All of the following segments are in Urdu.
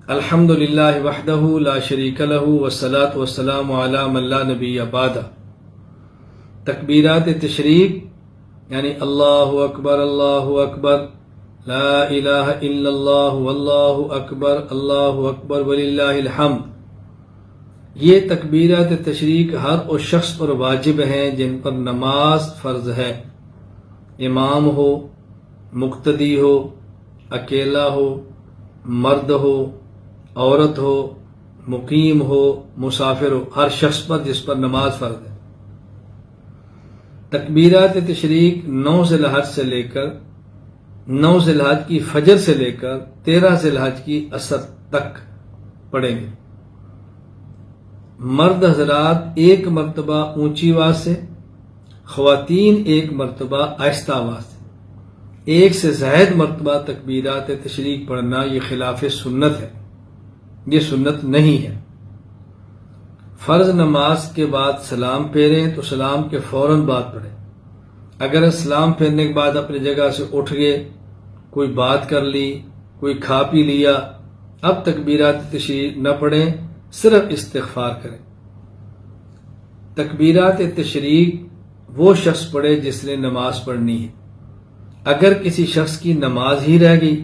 الحمد للہ وحدہ لا شریک لہ والصلاة والسلام علی من لا نبی بعدہ۔ تکبیرات تشریق یعنی اللہ اکبر لا الہ الا اللہ واللہ اکبر وللہ الحمد، یہ تکبیرات تشریق ہر اس شخص پر واجب ہیں جن پر نماز فرض ہے، امام ہو، مقتدی ہو، اکیلا ہو، مرد ہو، عورت ہو، مقیم ہو، مسافر ہو، ہر شخص پر جس پر نماز فرض ہے۔ تکبیرات تشریق 9 ذی الحج سے لے کر 9 ذی الحج کی فجر سے لے کر 13 ذی الحج کی عصر تک پڑھیں گے۔ مرد حضرات ایک مرتبہ اونچی آواز سے، خواتین ایک مرتبہ آہستہ آواز سے، ایک سے زائد مرتبہ تکبیرات تشریق پڑھنا یہ خلاف سنت ہے، یہ سنت نہیں ہے۔ فرض نماز کے بعد سلام پھیریں تو سلام کے فوراً بعد پڑھیں۔ اگر سلام پھیرنے کے بعد اپنی جگہ سے اٹھ گئے، کوئی بات کر لی، کوئی کھا پی لیا، اب تکبیرات تشریق نہ پڑھیں، صرف استغفار کریں۔ تکبیرات تشریق وہ شخص پڑھے جس نے نماز پڑھنی ہے۔ اگر کسی شخص کی نماز ہی رہ گئی،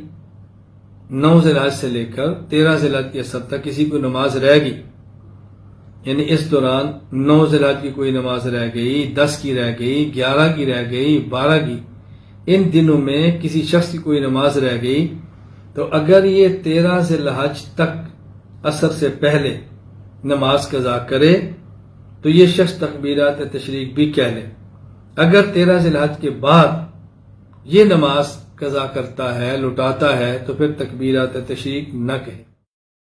9 ذی الحج سے لے کر 13 ذی الحج کی عصر تک کسی کو نماز رہ گئی، یعنی اس دوران 9 ذی الحج کی کوئی نماز رہ گئی، 10 کی رہ گئی، 11 کی رہ گئی، 12 کی، ان دنوں میں کسی شخص کی کوئی نماز رہ گئی، تو اگر یہ 13 ذی الحج تک عصر سے پہلے نماز قضا کرے تو یہ شخص تکبیرات تشریق بھی کہہ لے۔ اگر 13 ذی الحج کے بعد یہ نماز قضا کرتا ہے، لٹاتا ہے، تو پھر تکبیرات تشریق نہ کہے۔